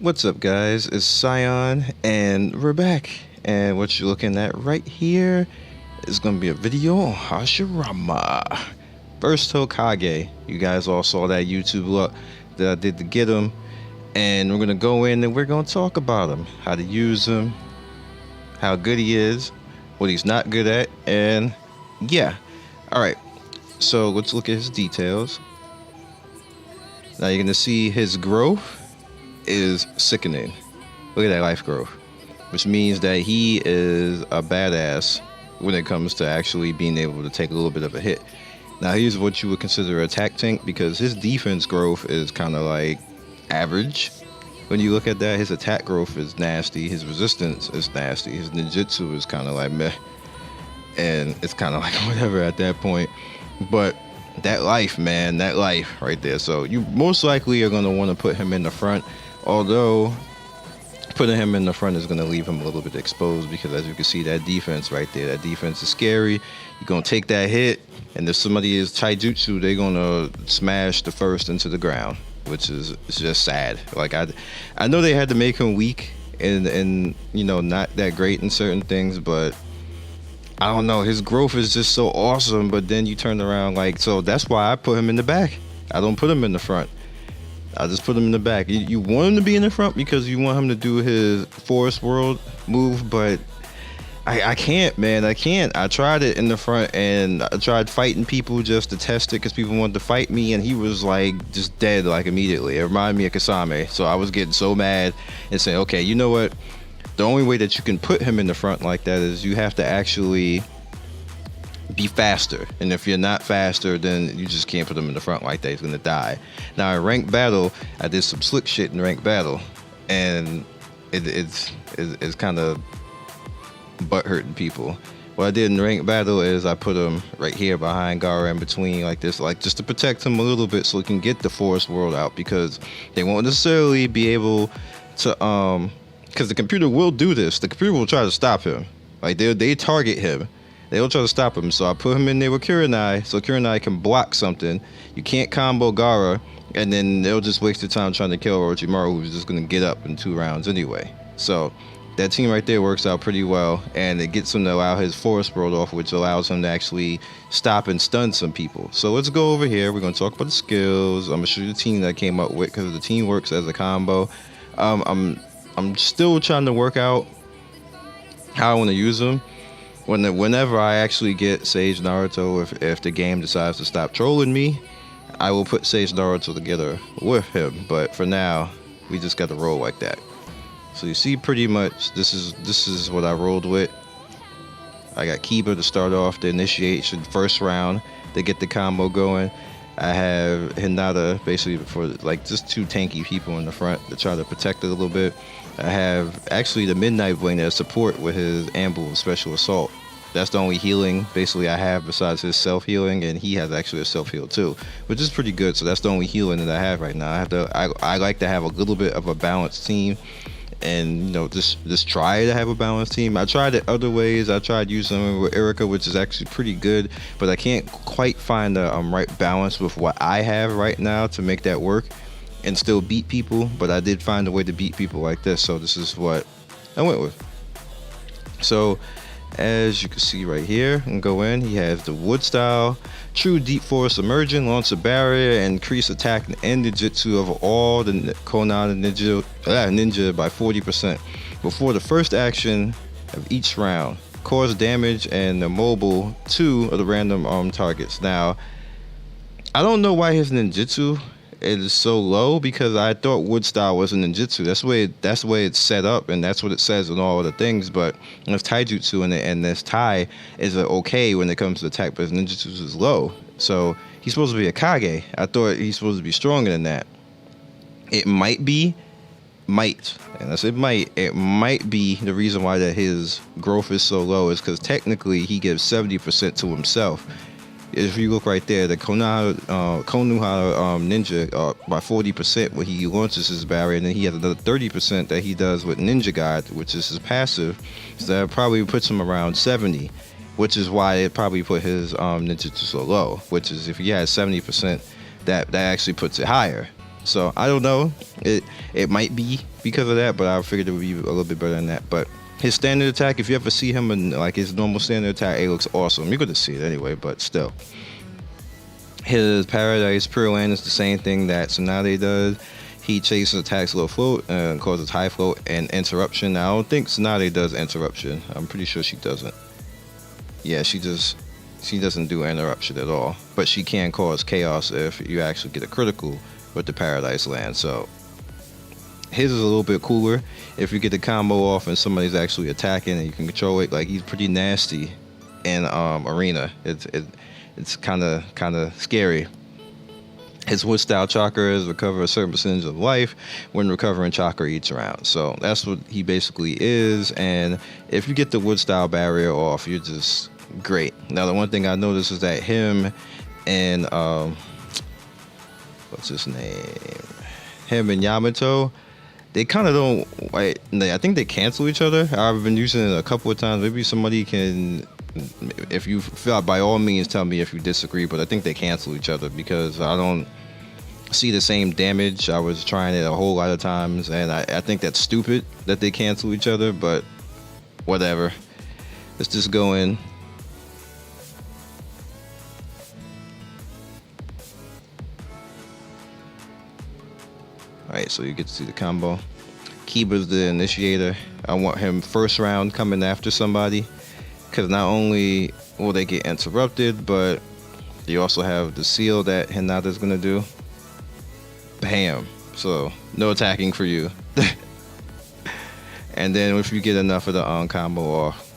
What's up, guys? It's Scion, and we're back. And what you're looking at right here is going to be a video on Hashirama. First Hokage. You guys all saw that YouTube look that I did to get him. And we're going to go in and we're going to talk about him. How to use him. How good he is. What he's not good at. And yeah. Alright. So let's look at his details. Now you're going to see his growth is sickening. Look at that life growth, which means that he is a badass when it comes to actually being able to take a little bit of a hit. Now here's what you would consider a attack tank, because his defense growth is kind of like average. When you look at that, his attack growth is nasty, his resistance is nasty, his ninjutsu is kind of like meh, and it's kind of like whatever at that point. But that life, man, that life right there. So you most likely are going to want to put him in the front. Although putting him in the front is going to leave him a little bit exposed, because as you can see, that defense right there, that defense is scary. You're going to take that hit, and if somebody is taijutsu, they're going to smash the first into the ground, which is just sad. Like I know they had to make him weak and you know, not that great in certain things, but I don't know, his growth is just so awesome. But then you turn around, like, so that's why I put him in the back. I don't put him in the front. I just put him in the back. You want him to be in the front because you want him to do his Forest World move, but I can't, man. I can't. I tried it in the front, and I tried fighting people just to test it because people wanted to fight me, and he was like just dead like immediately. It reminded me of Kasame, so I was getting so mad and saying, okay, you know what? The only way that you can put him in the front like that is you have to actually be faster, and if you're not faster, then you just can't put him in the front like that. He's gonna die. Now in ranked battle, I did some slick shit in ranked battle, and it's kind of butt hurting people. What I did in ranked battle is I put him right here behind Gaara in between like this, like just to protect him a little bit so he can get the Forest World out, because they won't necessarily be able to because the computer will do this. The computer will try to stop him. Like they target him. They'll try to stop him. So I put him in there with Kurenai, so Kurenai can block something. You can't combo Gaara, and then they'll just waste their time trying to kill Orochimaru, who's just gonna get up in 2 rounds anyway. So that team right there works out pretty well, and it gets him to allow his Forest World off, which allows him to actually stop and stun some people. So let's go over here. We're gonna talk about the skills. I'm gonna show you the team that I came up with, because the team works as a combo. I'm still trying to work out how I want to use them. Whenever I actually get Sage Naruto, if the game decides to stop trolling me, I will put Sage Naruto together with him. But for now, we just got to roll like that. So you see, pretty much this is what I rolled with. I got Kiba to start off the initiation first round to get the combo going. I have Hinata basically for like just 2 tanky people in the front to try to protect it a little bit. I have actually the Midnight Bling as support with his Ambu Special Assault. That's the only healing basically I have besides his self healing, and he has actually a self heal too, which is pretty good. So that's the only healing that I have right now. I like to have a little bit of a balanced team, and you know, just try to have a balanced team. I tried it other ways. I tried using them with Erika, which is actually pretty good, but I can't quite find the right balance with what I have right now to make that work and still beat people. But I did find a way to beat people like this, so this is what I went with. So as you can see right here, and go in, he has the wood style, true deep forest emerging, launch a barrier, and increase attack and end ninjutsu of all the Konan ninja by 40% before the first action of each round. Cause damage and immobile 2 of the random targets. Now, I don't know why his ninjutsu is so low, because I thought wood style was a ninjutsu. That's the way it's set up, and that's what it says in all of the things. But if taijutsu and this Tai is okay when it comes to attack, but his ninjutsu is low. So he's supposed to be a Kage. I thought he's supposed to be stronger than that. It might be, and I said it might be the reason why that his growth is so low is because technically he gives 70% to himself. If you look right there, the Konoha ninja by 40% when he launches his barrier, and then he has another 30% that he does with Ninja God, which is his passive. So that probably puts him around 70, which is why it probably put his ninjutsu so low. Which is, if he has 70%, that actually puts it higher. So I don't know. It might be because of that, but I figured it would be a little bit better than that. But his standard attack, if you ever see him in like his normal standard attack, it looks awesome. You're gonna see it anyway, but still. His Paradise Pure Land is the same thing that Tsunade does. He chases attacks low float and causes high float and interruption. Now, I don't think Tsunade does interruption. I'm pretty sure she doesn't. Yeah, she doesn't do interruption at all. But she can cause chaos if you actually get a critical with the Paradise Land. So his is a little bit cooler. If you get the combo off and somebody's actually attacking and you can control it, like he's pretty nasty in arena. It's kind of scary. His wood style chakra is recover a certain percentage of life when recovering chakra each round. So that's what he basically is. And if you get the wood style barrier off, you're just great. Now the one thing I noticed is that him and what's his name? Him and Yamato, they kind of don't like. I think they cancel each other. I've been using it a couple of times. Maybe somebody can, if you feel, by all means tell me if you disagree, but I think they cancel each other because I don't see the same damage. I was trying it a whole lot of times, and I think that's stupid that they cancel each other, but whatever. Let's just go in. Alright, so you get to see the combo. Kiba's the initiator. I want him first round coming after somebody, because not only will they get interrupted, but you also have the seal that Hinata's gonna do. Bam. So no attacking for you. And then if you get enough of the combo off,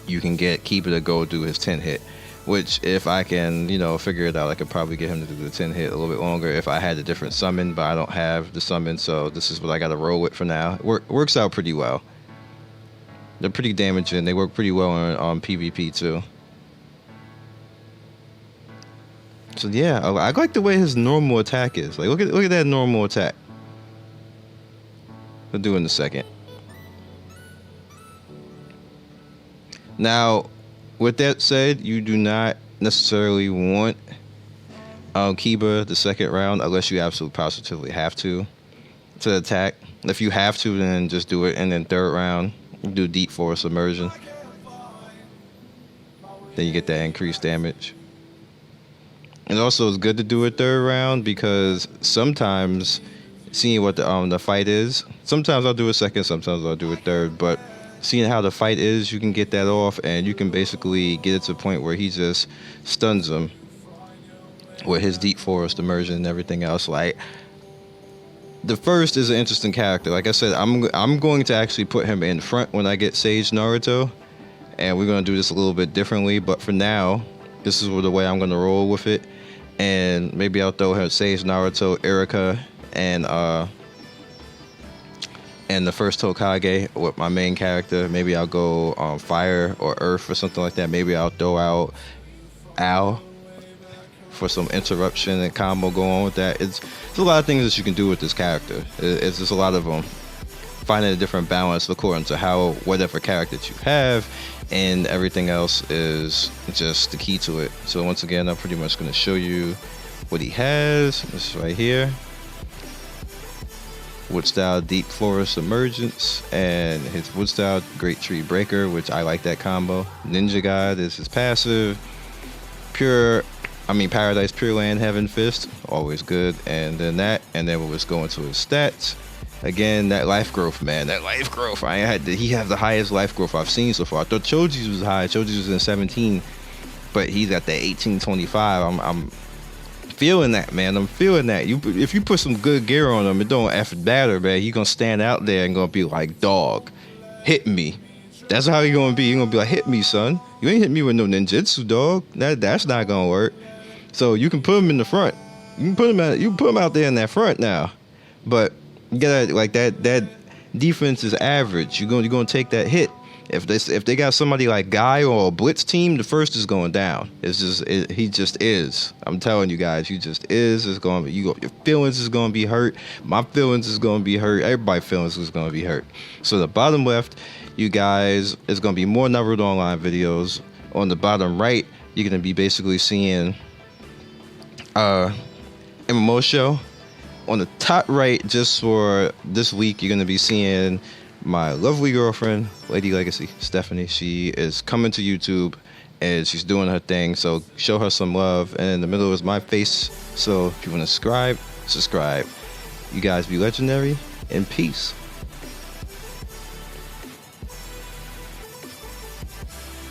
you can get Kiba to go do his 10 hit. Which, if I can, figure it out, I could probably get him to do the 10 hit a little bit longer if I had a different summon, but I don't have the summon, so this is what I got to roll with for now. It works out pretty well. They're pretty damaging. They work pretty well on PvP too. So yeah, I like the way his normal attack is. Like, look at that normal attack. We'll do it in a second. Now, with that said, you do not necessarily want Kiba the second round unless you absolutely positively have to attack. If you have to, then just do it. And then third round, do Deep Forest Immersion. Then you get that increased damage. And also, it's good to do it third round because sometimes, seeing what the fight is, sometimes I'll do it second, sometimes I'll do it third, but seeing how the fight is, you can get that off, and you can basically get it to the point where he just stuns him with his Deep Forest Immersion and everything else. Like, the first is an interesting character. Like I said, I'm going to actually put him in front when I get Sage Naruto, and we're going to do this a little bit differently, but for now, this is the way I'm going to roll with it. And maybe I'll throw him Sage Naruto, Erika, and the first Hokage with my main character. Maybe I'll go on fire or earth or something like that. Maybe I'll throw out Al for some interruption and combo go on with that. It's a lot of things that you can do with this character. It's just a lot of them. Finding a different balance according to whatever character that you have, and everything else is just the key to it. So once again, I'm pretty much going to show you what he has. This is right here. Wood style Deep Forest Emergence and his wood style Great Tree Breaker, which I like that combo. Ninja God is his passive. Paradise Pure Land Heaven Fist, always good. And then we'll just go into his stats. Again, that life growth, man. That life growth. He has the highest life growth I've seen so far. I thought Choji's was high. Choji's was in 17, but he's at the 1825. I'm feeling that, man. I'm feeling that. If you put some good gear on him, it don't F matter, man. He's gonna stand out there and gonna be like, dog, hit me. That's how he gonna be. He's gonna be like, hit me, son. You ain't hit me with no ninjutsu, dog. That's not gonna work. So you can put him in the front. You can put him out there in that front now. But you gotta, like, that defense is average. You're gonna take that hit. If they got somebody like Guy or a blitz team, the first is going down. He just is. I'm telling you guys, he just is. It's going to be, your feelings is going to be hurt. My feelings is going to be hurt. Everybody's feelings is going to be hurt. So the bottom left, you guys, is going to be more Naruto Online videos. On the bottom right, you're going to be basically seeing MMO show. on the top right, just for this week, you're going to be seeing my lovely girlfriend, Lady Legacy, Stephanie. She is coming to YouTube and she's doing her thing. So show her some love. And in the middle is my face. So if you want to subscribe. You guys be legendary and peace.